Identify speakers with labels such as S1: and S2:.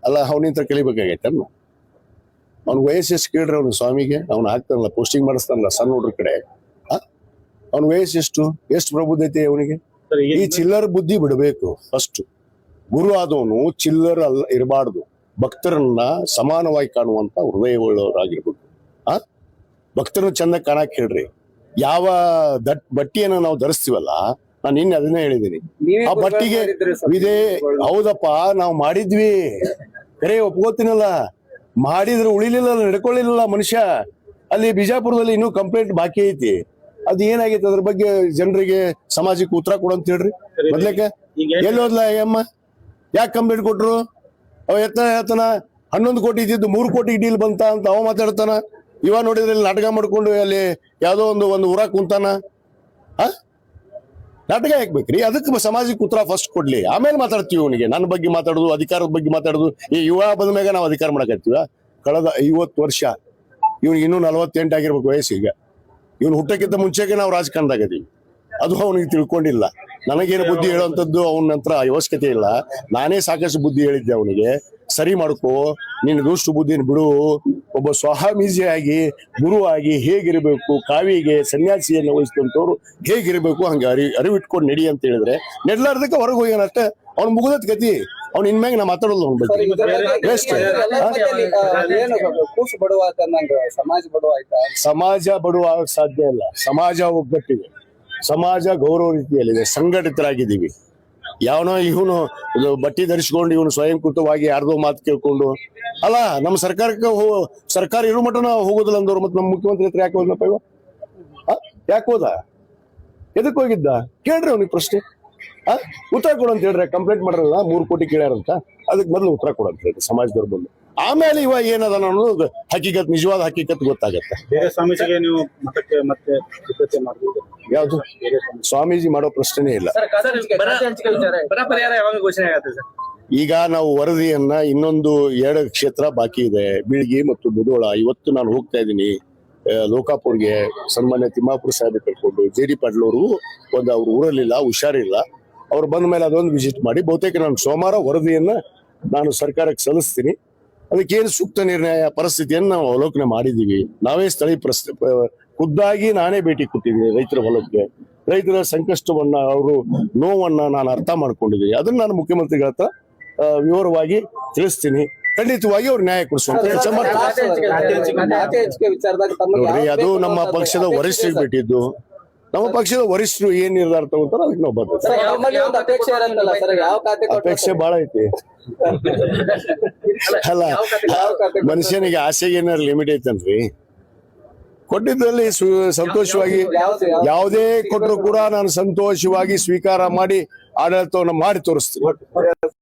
S1: ಅಲ್ಲ ಅವನಿಂದ ಕಲಿಬೇಕಾಗೈತೆ ಅವ್ನ ವಯಸ್ಸು ಎಷ್ಟು ಕೇಳ್ರಿ ಅವ್ನ ಸ್ವಾಮಿಗೆ ಅವ್ನು ಹಾಕ್ತಾನಲ್ಲ ಪೋಸ್ಟಿಂಗ್ ಮಾಡಿಸ್ತಾನಲ್ಲ ಸಣ್ಣ ಹುಡ್ರ ಕಡೆ ಅವ್ನ ವಯಸ್ಸು ಎಷ್ಟು ಪ್ರಬುದ್ಧತೆ ಅವನಿಗೆ ಈ ಚಿಲ್ಲರ್ ಬುದ್ಧಿ ಬಿಡಬೇಕು. ಫಸ್ಟ್ ಗುರು ಆದವನು ಚಿಲ್ಲರ್ ಅಲ್ಲ ಇರಬಾರ್ದು, ಭಕ್ತರನ್ನ ಸಮಾನವಾಗಿ ಕಾಣುವಂತ ಹೃದಯವುಳ್ಳವರಾಗಿರ್ಬೇಕು. ಭಕ್ತರನ್ನ ಚಂದ ಕಾಣಕ್ ಹೇಳ್ರಿ. ಯಾವ ಬಟ್ಟೆಯನ್ನ ನಾವು ಧರಿಸ್ತೀವಲ್ಲ, ನಾನು ನಿನ್ನೆ ಅದನ್ನೇ ಹೇಳಿದ್ದೀನಿ, ಆ ಬಟ್ಟಿಗೆ ಇದೇ ಹೌದಪ್ಪ ನಾವು ಮಾಡಿದ್ವಿ ಕರೆ ಒಪ್ಕೋತೀನಲ್ಲ, ಮಾಡಿದ್ರೆ ಉಳಿಲಿಲ್ಲ, ನಡ್ಕೊಳ್ಳಿಲ್ಲ ಮನುಷ್ಯ. ಅಲ್ಲಿ ಬಿಜಾಪುರದಲ್ಲಿ ಇನ್ನೂ ಕಂಪ್ಲೇಂಟ್ ಬಾಕಿ ಐತಿ. ಅದ್ ಏನಾಗೈತೆ ಅದ್ರ ಬಗ್ಗೆ ಜನರಿಗೆ ಸಮಾಜಕ್ಕೆ ಉತ್ತರ ಕೊಡಂತ ಹೇಳ್ರಿ. ಮೊದ್ಲಕ್ಕೆ ಎಲ್ಲೋದ್ಲ ಅಮ್ಮ ಯಾಕೆ ಕಂಪ್ಲೇಂಟ್ ಕೊಟ್ರು? ಅವ ಎತ್ತನ 11 ಕೋಟಿ ಇದ್ದಿದ್ದು 3 ಕೋಟಿ ಡೀಲ್ ಬಂತ ಅಂತ ಅವ ಮಾತಾಡ್ತಾನ. ಇವ ನೋಡಿದ್ರೆ ಇಲ್ಲಿ ನಾಟಕ ಮಾಡ್ಕೊಂಡು ಅಲ್ಲಿ ಯಾವ್ದೋ ಒಂದು ಊರಾಗ ಕುಂತಾನ. ನಾಟಕ ಹಾಕ್ಬೇಕ್ರಿ. ಅದಕ್ಕೆ ಸಮಾಜಕ್ಕೆ ಉತ್ತರ ಫಸ್ಟ್ ಕೊಡ್ಲಿ, ಆಮೇಲೆ ಮಾತಾಡ್ತೀವಿ. ಅವನಿಗೆ ನನ್ನ ಬಗ್ಗೆ ಮಾತಾಡುದು, ಅಧಿಕಾರದ ಬಗ್ಗೆ ಮಾತಾಡುದು. ಈ ಯುವ ಬಂದ್ಮ್ಯಾಗ ನಾವು ಅಧಿಕಾರ ಮಾಡಕತ್ತೀವ. ಕಳೆದ 50 ವರ್ಷ ಇವ್ನಿಗೆ ಇನ್ನೂ 48 ಆಗಿರ್ಬೇಕು ವಯಸ್ಸು. ಈಗ ಇವ್ನು ಹುಟ್ಟಕ್ಕಿಂತ ಮುಂಚೆಗೆ ನಾವು ರಾಜಕಾರಣದಾಗದೀವಿ. ಅದು ಅವನಿಗೆ ತಿಳ್ಕೊಂಡಿಲ್ಲ. ನನಗೇನು ಬುದ್ಧಿ ಹೇಳುವಂಥದ್ದು ಅವನ ನಂತರ ಅವಶ್ಯಕತೆ ಇಲ್ಲ. ನಾನೇ ಸಾಕಷ್ಟು ಬುದ್ಧಿ ಹೇಳಿದ್ದೆ ಅವನಿಗೆ, ಸರಿ ಮಾಡ್ಕೋ, ನಿನ್ನ ದುಷ್ಟು ಬುದ್ಧಿನ ಬಿಡು, ಒಬ್ಬ ಸ್ವಾಮೀಜಿಯಾಗಿ ಗುರುವಾಗಿ ಹೇಗಿರಬೇಕು, ಕಾವಿಗೆ ಸನ್ಯಾಸಿಯನ್ನು ವಹಿಸಿದಂಥವ್ರು ಹೇಗಿರಬೇಕು ಹಂಗೆ ಅರಿವಿಟ್ಕೊಂಡು ನಡಿ ಅಂತ ಹೇಳಿದ್ರೆ ನೆಡ್ಲಾರ್ದಕ್ಕೆ ಹೊರಗೆ ಹೋಗ್ಯಾನಷ್ಟೇ. ಅವ್ನು ಮುಗಿದತ್ ಗತಿ. ಅವ್ನು ಇನ್ಮ್ಯಾಗ ನಾ ಮಾತಾಡೋದು ಅವ್ನ ಬಗ್ಗೆ. ಸಮಾಜ ಬಡವ ಸಾಧ್ಯ ಇಲ್ಲ. ಸಮಾಜ ಒಗ್ಗಟ್ಟಿದೆ, ಸಮಾಜ ಗೌರವ ರೀತಿಯಲ್ಲಿದೆ, ಸಂಘಟಿತರಾಗಿದ್ದೀವಿ. ಯಾವನೋ ಇವನು ಬಟ್ಟೆ ಧರಿಸ್ಕೊಂಡು ಇವನು ಸ್ವಯಂಕೃತವಾಗಿ ಯಾರ್ದೋ ಮಾತು ಕೇಳ್ಕೊಂಡು ಅಲ್ಲ. ನಮ್ಮ ಸರ್ಕಾರ ಇರೋ ಮಟ್ಟನ ಹೋಗೋದಿಲ್ಲ ಅಂದವ್ರು. ಮತ್ತೆ ನಮ್ಮ ಮುಖ್ಯಮಂತ್ರಿ ಹತ್ರ ಯಾಕೆ ಹೋದ್ನಪ್ಪ ಇವ? ಯಾಕೆ ಹೋದ? ಎದಕ್ ಹೋಗಿದ್ದ? ಕೇಳ್ರಿ ಅವ್ನಿಗೆ ಪ್ರಶ್ನೆ. ಉತ್ತರ ಕೊಡು ಅಂತ ಹೇಳ್ರಿ. ಕಂಪ್ಲೇಂಟ್ ಮಾಡ್ರಲ್ಲ 3 ಕೋಟಿ ಕೇಳ್ಯಾರಂತ, ಅದಕ್ಕೆ ಮೊದಲು ಉತ್ತರ ಕೊಡು ಅಂತ ಹೇಳ್ರಿ ಸಮಾಜದವ್ರ ಬಂದು. ಆಮೇಲೆ ಇವ ಏನದ ಅನ್ನೋದು ಹಕೀಕತ್, ನಿಜವಾದ ಹಕೀಕತ್ ಗೊತ್ತಾಗತ್ತೆ. ಯಾವ್ದು ಸ್ವಾಮೀಜಿ ಮಾಡೋ ಪ್ರಶ್ನೆನೇ ಇಲ್ಲ. ಈಗ ನಾವು ವರದಿಯನ್ನ ಇನ್ನೊಂದು 2 ಕ್ಷೇತ್ರ ಬಾಕಿ ಇದೆ, ಬೀಳ್ಗಿ ಮತ್ತು ಮುಧೋಳ. ಇವತ್ತು ನಾನು ಹೋಗ್ತಾ ಇದ್ದೀನಿ ಲೋಕಾಪುರ್ಗೆ. ಸನ್ಮಾನ್ಯ ತಿಮ್ಮಾಪುರ ಸಾಹೇಬ್ ಕರ್ಕೊಂಡು JD ಪಾಟೀಲ್ ಅವರು ಅವ್ರ ಊರಲ್ಲಿಲ್ಲ, ಹುಷಾರಿಲ್ಲ. ಅವ್ರು ಬಂದ ಮೇಲೆ ಅದೊಂದು ವಿಸಿಟ್ ಮಾಡಿ ಬಹುತೇಕ ನಾನು ಸೋಮವಾರ ವರದಿಯನ್ನ ನಾನು ಸರ್ಕಾರಕ್ಕೆ ಸಲ್ಲಿಸ್ತೀನಿ. ಅದಕ್ಕೇನು ಸೂಕ್ತ ನಿರ್ಣಯ ಪರಿಸ್ಥಿತಿಯನ್ನು ನಾವು ಅವಲೋಕನೆ ಮಾಡಿದೀವಿ. ನಾವೇ ಸ್ಥಳೀಯ ಖುದ್ದಾಗಿ ನಾನೇ ಭೇಟಿ ಕೊಟ್ಟಿದ್ದೀನಿ ರೈತರ ಹೊಲಕ್ಕೆ. ರೈತರ ಸಂಕಷ್ಟವನ್ನ, ಅವರು ನೋವನ್ನ ನಾನು ಅರ್ಥ ಮಾಡ್ಕೊಂಡಿದ್ದೀನಿ. ಅದನ್ನ ನಾನು ಮುಖ್ಯಮಂತ್ರಿಗಳ ಹತ್ರ ವಿವರವಾಗಿ ತಿಳಿಸ್ತೀನಿ. ಖಂಡಿತವಾಗಿ ಅವ್ರು ನ್ಯಾಯ ಕೊಡಿಸುವಂತ ಕೆಲಸ ಮಾಡ್ತಾರೆ. ನೋಡ್ರಿ, ಅದು ನಮ್ಮ ಪಕ್ಷದ ವರಿಷ್ಠರಿಗೆ ಬಿಟ್ಟಿದ್ದು. ನಮ್ಮ ಪಕ್ಷದ ವರಿಷ್ಠರು ಏನ್ ನಿರ್ಧಾರ ತಗೋತಾರೋ ಅದಕ್ಕೆ ನಾವು ಬರ್ತೇವೆ. ಅಪೇಕ್ಷೆ ಬಹಳ ಐತಿ ಅಲ್ಲ. ಮನುಷ್ಯನಿಗೆ ಆಸೆಗೆ ಏನಾದ್ರು ಲಿಮಿಟ್ ಐತನ್ರಿ? ಕೊಟ್ಟಿದ್ರಲ್ಲಿ ಸಂತೋಷವಾಗಿ ಯಾವುದೇ ಕೊಟ್ಟರು ಕೂಡ ನಾನು ಸಂತೋಷವಾಗಿ ಸ್ವೀಕಾರ ಮಾಡಿ ಆಡಳಿತವನ್ನು ಮಾಡಿ ತೋರಿಸ್ತೀನಿ.